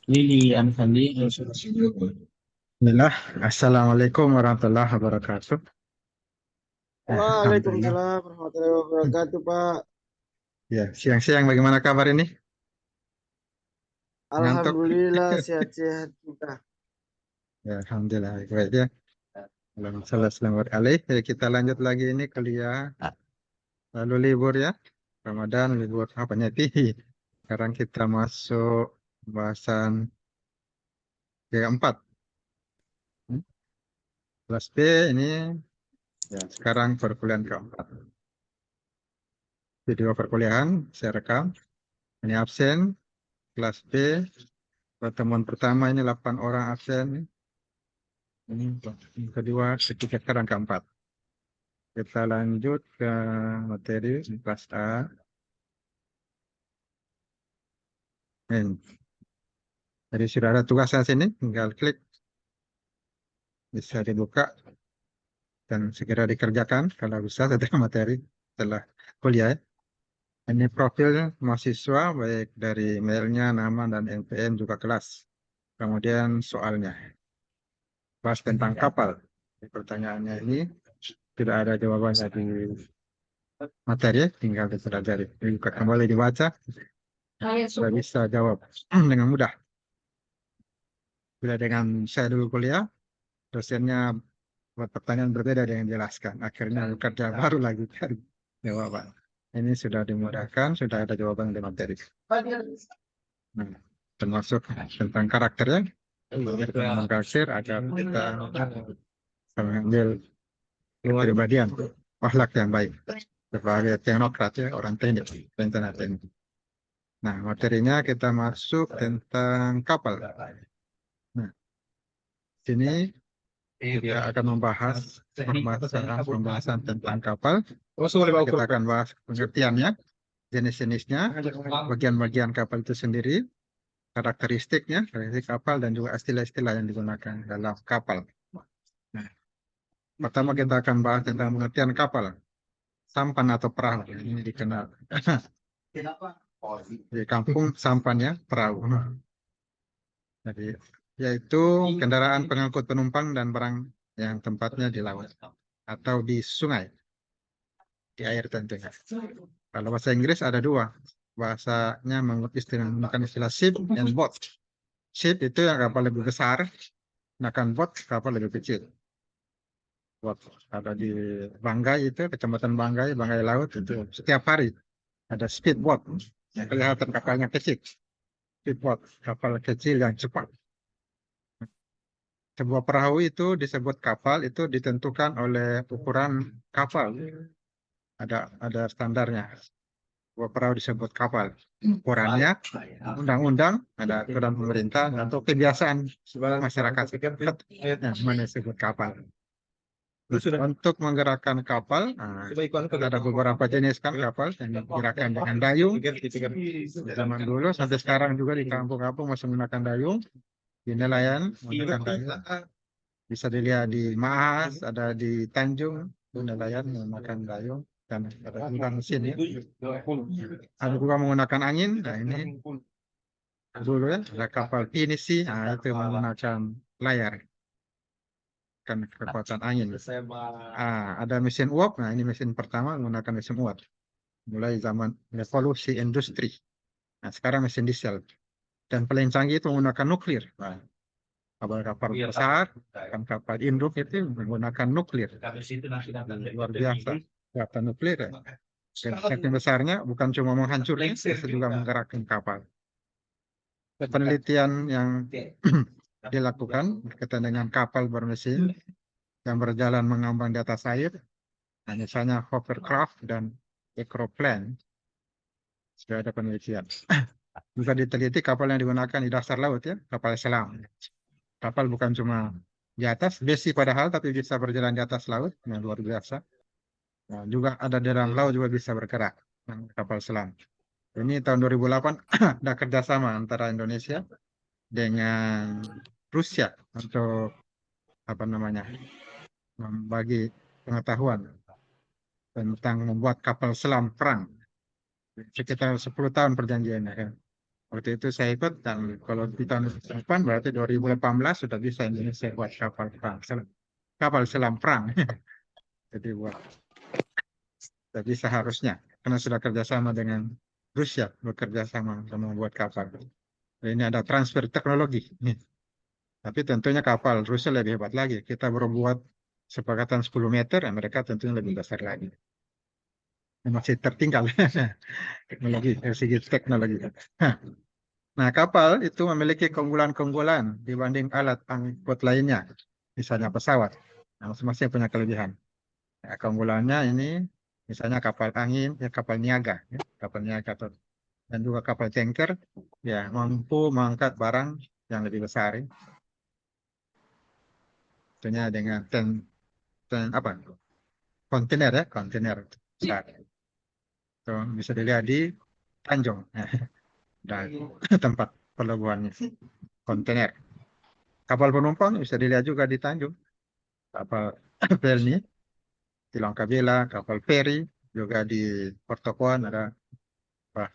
Lili Anfandi. Bismillah. Assalamualaikum warahmatullahi wabarakatuh. Alhamdulillah. Waalaikumsalam warahmatullahi wabarakatuh, Pak. Ya, siang-siang bagaimana kabar ini? Ngantuk? Alhamdulillah sehat-sehat juga. Ya, Alhamdulillah. Baik ya. Alhamdulillah selamat kali. Ya, kita lanjut lagi ini kuliah. Lalu libur ya. Ramadan, libur apa nyati. Sekarang kita masuk pembahasan keempat. Kelas B ini ya, sekarang perkuliahan keempat. Video perkuliahan saya rekam. Ini absen. Kelas B. Pertemuan pertama ini 8 orang absen. Ini yang kedua, ketiga, sekarang keempat. Kita lanjut ke materi kelas A. Ini. Jadi sudah ada tugasnya sini, tinggal klik, bisa dibuka dan segera dikerjakan kalau bisa setelah materi, setelah kuliah. Ini profil mahasiswa, baik dari mailnya, nama, dan NPM juga kelas. Kemudian soalnya, bahas tentang kapal. Pertanyaannya ini tidak ada jawabannya di materi, tinggal dipelajari. Dibuka kembali dibaca, sudah bisa jawab dengan mudah. Bila dengan saya dulu kuliah, dosennya buat pertanyaan berbeda dengan jelaskan. Akhirnya kerja baru lagi cari jawaban. Ini sudah dimudahkan, sudah ada jawaban di materi. Nah, termasuk tentang karakternya, tentang karakter agar kita mengambil kepribadian, akhlak yang baik sebagai teknokrat ya, orang teknik, rencana teknik. Nah, materinya kita masuk tentang kapal. Nah, sini kita akan membahas pembahasan tentang kapal. Kita akan bahas pengertiannya, jenis-jenisnya, bagian-bagian kapal itu sendiri, karakteristiknya, karakteristik kapal, dan juga istilah-istilah yang digunakan dalam kapal. Nah, pertama kita akan bahas tentang pengertian kapal. Sampan atau perahu, ini dikenal. Di kampung sampannya perahu. Jadi, yaitu kendaraan pengangkut penumpang dan barang yang tempatnya di laut atau di sungai, di air tentunya. Kalau bahasa Inggris ada dua. Bahasanya menggunakan istilah ship and boat. Ship itu yang kapal lebih besar, sedangkan boat kapal lebih kecil. Boat ada di Banggai itu, Kecamatan Banggai, Banggai Laut itu setiap hari ada speedboat. Kelihatan kapalnya kecil. Speedboat, kapal kecil yang cepat. Sebuah perahu itu disebut kapal itu ditentukan oleh ukuran kapal. Ada standarnya. Sebuah perahu disebut kapal. Ukurannya, undang-undang, ada aturan pemerintah, atau kebiasaan masyarakat sekitar yang mana disebut kapal. Untuk menggerakkan kapal, ada beberapa jenis kan kapal yang digerakkan dengan dayung. Zaman dulu sampai sekarang juga di kampung-kampung masih menggunakan dayung. Di nelayan menggunakan dayung. Bisa dilihat di Maas, ada di Tanjung, itu nelayan menggunakan dayung dan ada juga mesin ya. Ada juga menggunakan angin. Nah ini dulu ya, ada kapal pinisi, nah itu menggunakan layar kan kekuatan angin. Ada mesin uap. Nah ini mesin pertama menggunakan mesin uap. Mulai zaman revolusi industri. Nah sekarang mesin diesel. Dan paling canggih itu menggunakan nuklir. Nah, kapal-kapal besar, kapal induk itu menggunakan nuklir. Luar biasa. Kapal nuklir ya. Dan besarnya bukan cuma menghancurkan, tapi juga menggerakkan kapal. Penelitian yang dilakukan berkaitan dengan kapal bermesin yang berjalan mengambang di atas air, misalnya hovercraft dan aeroplane, sudah ada penelitian. Juga diteliti kapal yang digunakan di dasar laut ya, kapal selam. Kapal bukan cuma di atas, besi padahal, tapi bisa berjalan di atas laut, yang luar biasa. Nah, juga ada di dalam laut juga bisa bergerak, kapal selam. Ini tahun 2008 ada kerjasama antara Indonesia dengan Rusia untuk apa namanya membagi pengetahuan tentang membuat kapal selam perang. Sekitar 10 tahun perjanjiannya kan. Waktu itu saya ikut, dan kalau di tahun depan berarti 2018 sudah bisa Indonesia buat kapal perang, kapal selam perang. Jadi buat, jadi seharusnya karena sudah kerjasama dengan Rusia, bekerja sama membuat kapal. Ini ada transfer teknologi. Tapi tentunya kapal Rusia lebih hebat lagi. Kita baru buat sepakatan 10 meter, mereka tentunya lebih besar lagi. Masih tertinggal teknologi, dari segi teknologi. Nah, kapal itu memiliki keunggulan-keunggulan dibanding alat angkut lainnya, misalnya pesawat. Nah, masing-masing punya kelebihan. Nah, keunggulannya ini, misalnya kapal angin, ya kapal niaga, ya, kapal niaga dan juga kapal tanker, ya mampu mengangkat barang yang lebih besar, ya. Tentunya dengan apa kontainer, ya kontainer besar. Tuh, bisa dilihat di Tanjung, dan tempat pelabuhannya kontainer. Kapal penumpang bisa dilihat juga di Tanjung, kapal Pelni di Langkabela, kapal feri juga di Portokuan, ada apa,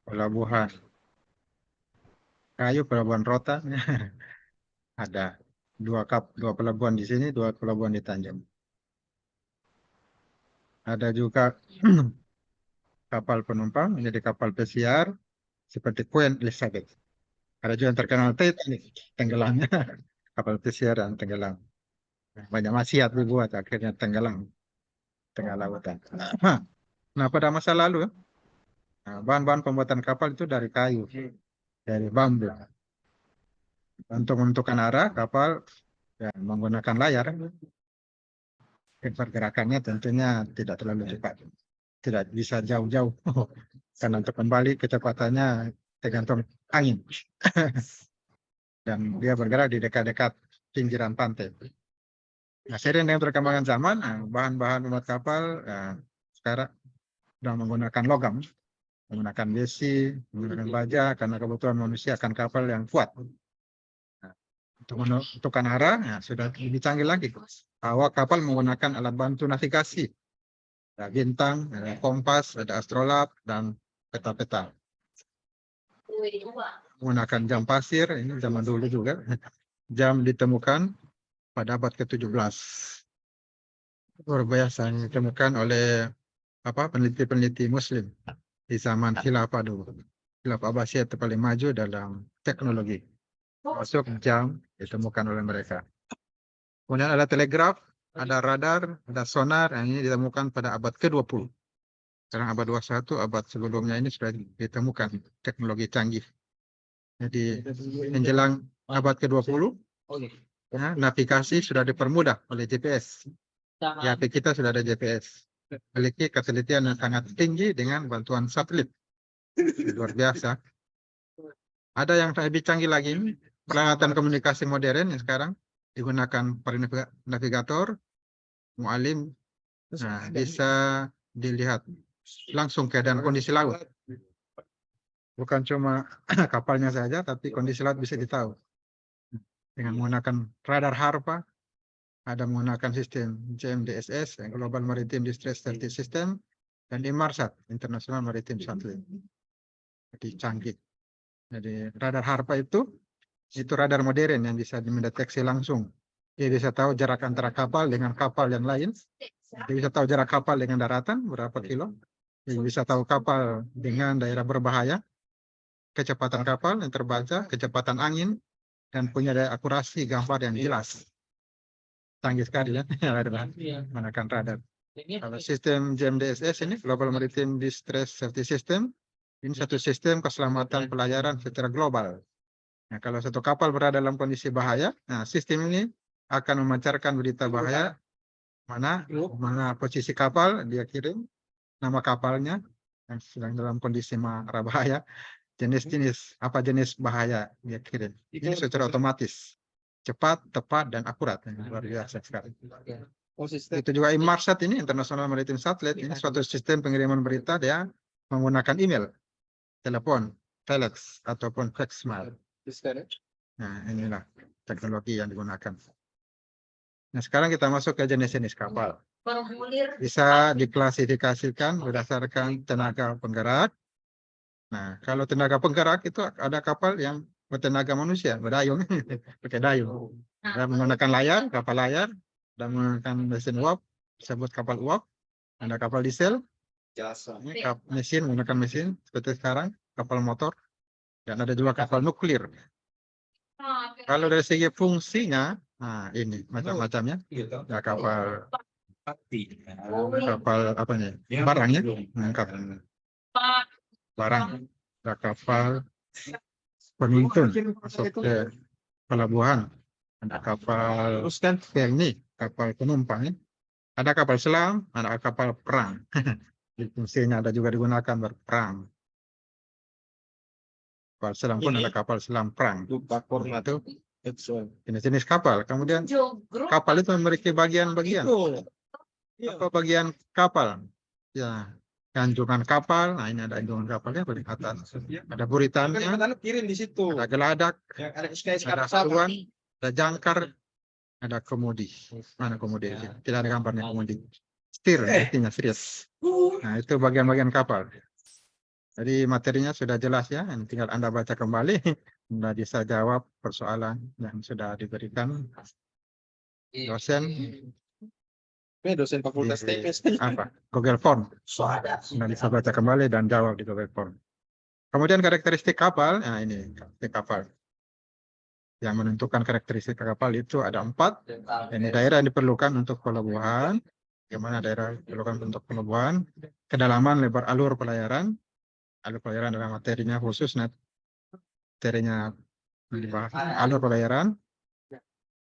pelabuhan kayu, pelabuhan Rotan. Ada dua pelabuhan di sini, dua pelabuhan di Tanjung. Ada juga kapal penumpang menjadi kapal pesiar seperti Queen Elizabeth. Ada juga yang terkenal Titanic, tenggelamnya kapal pesiar yang tenggelam. Banyak maksiat dibuat, akhirnya tenggelam tengah lautan. Nah, pada masa lalu, nah, bahan-bahan pembuatan kapal itu dari kayu, dari bambu. Untuk menentukan arah kapal, ya, menggunakan layar. Pergerakannya tentunya tidak terlalu cepat, tidak bisa jauh-jauh. Karena untuk kembali kecepatannya tergantung angin. Dan dia bergerak di dekat-dekat pinggiran pantai. Nah, seiring dengan perkembangan zaman, bahan-bahan membuat kapal sekarang sudah menggunakan logam, menggunakan besi, menggunakan baja, karena kebutuhan manusia akan kapal yang kuat. Nah, untuk menentukan arah, sudah lebih canggih lagi. Awak kapal menggunakan alat bantu navigasi. Ada bintang, ada kompas, ada astrolab, dan peta-peta. Menggunakan jam pasir, ini zaman dulu juga. Jam ditemukan pada abad ke-17. Luar biasa, ditemukan oleh peneliti-peneliti Muslim di zaman khilafah dulu. Khilafah Abbasiyah itu paling maju dalam teknologi. Masuk jam ditemukan oleh mereka. Kemudian ada telegraf, ada radar, ada sonar, yang ini ditemukan pada abad ke-20. Sekarang abad 21, abad sebelumnya ini sudah ditemukan teknologi canggih. Jadi menjelang abad ke-20, ya, navigasi sudah dipermudah oleh GPS. Di HP kita sudah ada GPS. Memiliki ketelitian yang sangat tinggi dengan bantuan satelit. Luar biasa. Ada yang lebih canggih lagi, peralatan komunikasi modern yang sekarang digunakan para navigator, mualim, bisa dilihat langsung keadaan kondisi laut. Bukan cuma kapalnya saja, tapi kondisi laut bisa ditahu. Dengan menggunakan radar HARPA, ada menggunakan sistem GMDSS, Global Maritime Distress Satellite System, dan Inmarsat, International Maritime Satellite. Jadi canggih. Jadi radar HARPA itu radar modern yang bisa mendeteksi langsung. Dia bisa tahu jarak antara kapal dengan kapal yang lain. Dia bisa tahu jarak kapal dengan daratan berapa kilo. Dia bisa tahu kapal dengan daerah berbahaya, kecepatan kapal yang terbaca, kecepatan angin, dan punya daya akurasi gambar yang jelas. Canggih sekali ya, menggunakan radar. Kalau sistem GMDSS ini, Global Maritime Distress Safety System, ini satu sistem keselamatan pelayaran secara global. Nah, kalau satu kapal berada dalam kondisi bahaya, nah sistem ini akan memancarkan berita bahaya, mana posisi kapal, dia kirim nama kapalnya yang sedang dalam kondisi bahaya, jenis jenis bahaya dia kirim. Ini secara otomatis, cepat, tepat, dan akurat. Luar biasa sekali. Itu juga Inmarsat ini, International Maritime Satellite, ini suatu sistem pengiriman berita dia menggunakan email, telepon, telex, ataupun fax mail. Nah, inilah teknologi yang digunakan. Nah, sekarang kita masuk ke jenis-jenis kapal. Bisa diklasifikasikan berdasarkan tenaga penggerak, Nah, kalau tenaga penggerak itu ada kapal yang bertenaga manusia, berdayung, pakai dayung. Dan menggunakan layar, kapal layar, dan menggunakan mesin uap, disebut kapal uap. Ada kapal diesel, ini mesin, menggunakan mesin, seperti sekarang, kapal motor, dan ada juga kapal nuklir. Kalau dari segi fungsinya, nah ini macam-macamnya. Ada kapal apa nih? Barang ya, mengangkat barang. Ada kapal penuntun masuk ke pelabuhan. Ada kapal ini kapal penumpang ya. Ada kapal selam, ada kapal perang. Di fungsinya ada juga digunakan berperang. Kapal selam pun ada kapal selam perang. Itu jenis-jenis kapal. Kemudian kapal itu memiliki bagian-bagian. Apa bagian kapal? Ya, anjungan kapal. Nah, ini ada anjungan kapalnya paling atas. Ada buritannya, ada geladak, ada haluan, ada jangkar, ada kemudi. Mana kemudi? Tidak ada gambarnya kemudi. Setir, artinya serius. Nah, itu bagian-bagian kapal. Jadi materinya sudah jelas ya, tinggal Anda baca kembali. Anda bisa jawab persoalan yang sudah diberikan dosen Dosen fakultas di TP. Google Form. Anda bisa baca kembali dan jawab di Google Form. Kemudian karakteristik kapal, nah ini karakteristik kapal. Yang menentukan karakteristik kapal itu ada 4. Ini daerah yang diperlukan untuk pelabuhan. Bagaimana daerah diperlukan untuk pelabuhan. Kedalaman lebar alur pelayaran. Alur pelayaran adalah materinya khusus, materinya dibahas alur pelayaran.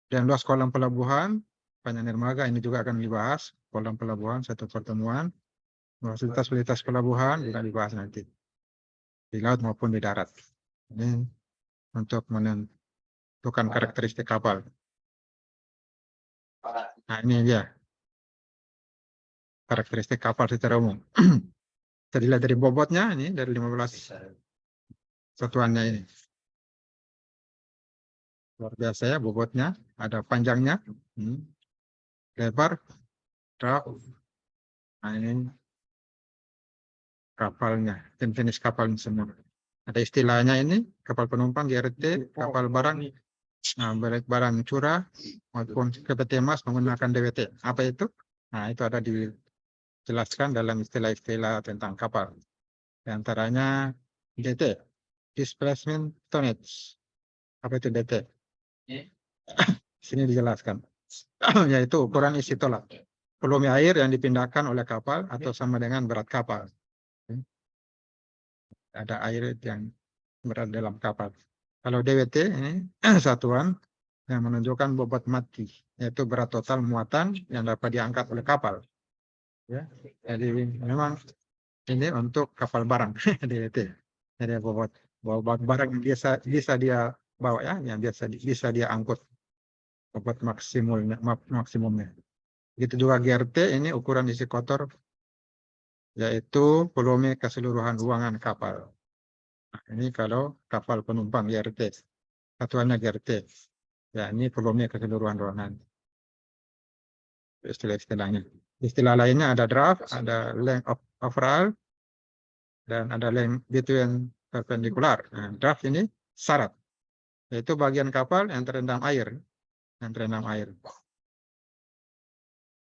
Dan luas kolam pelabuhan, panjang dermaga ini juga akan dibahas. Kolam pelabuhan satu pertemuan. Fasilitas pelabuhan juga dibahas nanti. Di laut maupun di darat. Ini untuk menentukan karakteristik kapal. Nah ini dia. Karakteristik kapal secara umum. Terdiri dari bobotnya ini dari 15 satuannya ini. Luar biasa ya bobotnya, ada panjangnya, lebar, draft. Nah ini kapalnya, jenis kapal semua. Ada istilahnya ini kapal penumpang GRT, kapal barang, barang curah maupun peti emas menggunakan DWT. Apa itu? Nah itu ada dijelaskan dalam istilah-istilah tentang kapal. Di antaranya DT, displacement tonnage. Apa itu DT? Sini dijelaskan. Yaitu ukuran isi tolak. Volume air yang dipindahkan oleh kapal atau sama dengan berat kapal. Ada air yang berada dalam kapal. Kalau DWT ini satuan yang menunjukkan bobot mati, yaitu berat total muatan yang dapat diangkat oleh kapal. Ya. Jadi memang ini untuk kapal barang DWT. Jadi bobot barang yang bisa dia bawa ya, yang bisa dia angkut. Bobot maksimumnya. Begitu juga GRT ini ukuran isi kotor, yaitu volume keseluruhan ruangan kapal. Nah, ini kalau kapal penumpang GRT, satuannya GRT. Ya, ini volume keseluruhan ruangan. Istilah-istilahnya. Istilah lainnya ada draft, ada length of overall, dan ada length between perpendicular. Nah, draft ini syarat, yaitu bagian kapal yang terendam air,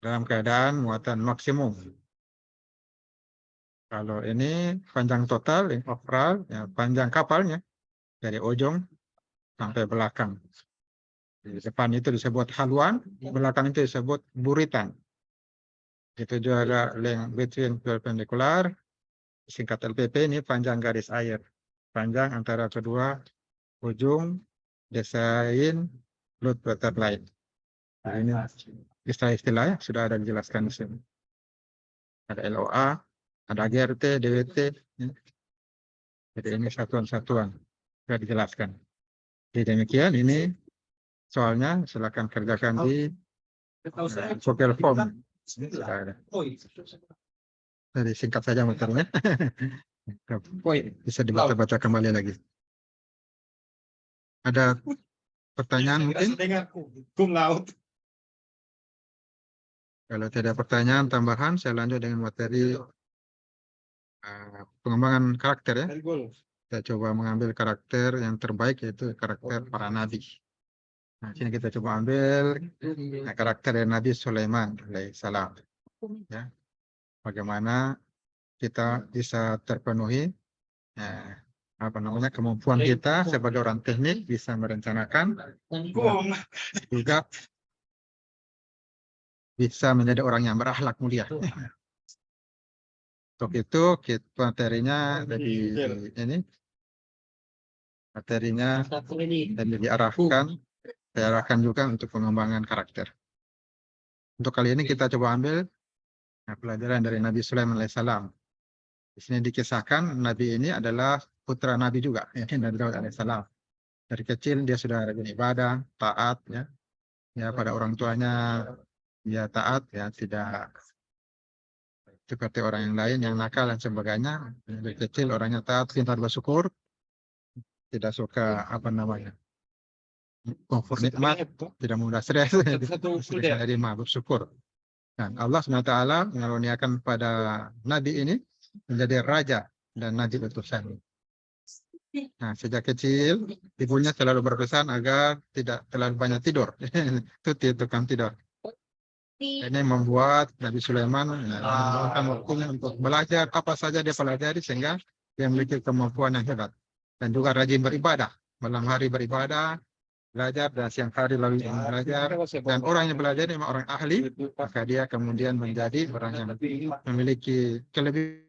dalam keadaan muatan maksimum. Kalau ini panjang total, length overall, ya, panjang kapalnya dari ujung sampai belakang. Di depan itu disebut haluan, belakang itu disebut buritan. Itu juga length between perpendicular, singkat LPP ini panjang garis air. Panjang antara kedua ujung desain load waterline. Nah, ini istilah-istilahnya sudah ada dijelaskan di sini. Ada LOA, ada GRT, DWT. Jadi ini satuan-satuan sudah dijelaskan. Jadi demikian ini soalnya silakan kerjakan di Google Form. Jadi singkat saja materinya. Bisa dibaca-baca kembali lagi. Ada pertanyaan mungkin? Kalau tidak ada pertanyaan tambahan, saya lanjut dengan materi pengembangan karakter ya. Gol. Kita coba mengambil karakter yang terbaik, yaitu karakter para nabi. Nah, sini kita coba ambil karakter dari Nabi Sulaiman alaihissalam. Ya, bagaimana kita bisa terpenuhi kemampuan kita sebagai orang teknik, bisa merencanakan, juga bisa menjadi orang yang berakhlak mulia. Untuk itu materinya dari ini, materinya dan diarahkan juga untuk pengembangan karakter. Untuk kali ini kita coba ambil pelajaran dari Nabi Sulaiman alaihissalam. Di sini dikisahkan Nabi ini adalah putra Nabi juga, Nabi Daud alaihissalam. Dari kecil dia sudah rajin ibadah, taat ya pada orang tuanya, dia taat ya, tidak seperti orang yang lain yang nakal dan sebagainya. Dari kecil orangnya taat, pintar bersyukur, tidak suka komfort nikmat, tidak mudah stres, jadi bersyukur. Dan Allah SWT mengaruniakan pada Nabi ini menjadi raja dan Nabi utusan. Nah, sejak kecil ibunya selalu berpesan agar tidak terlalu banyak tidur. Itu tukang tidur. Ini membuat Nabi Sulaiman meluangkan waktunya untuk belajar apa saja dia pelajari sehingga dia memiliki kemampuan yang hebat. Dan juga rajin beribadah. Malam hari beribadah, belajar, dan siang hari lalu belajar. Dan orang yang belajar memang orang ahli, maka dia kemudian menjadi orang yang memiliki kelebihan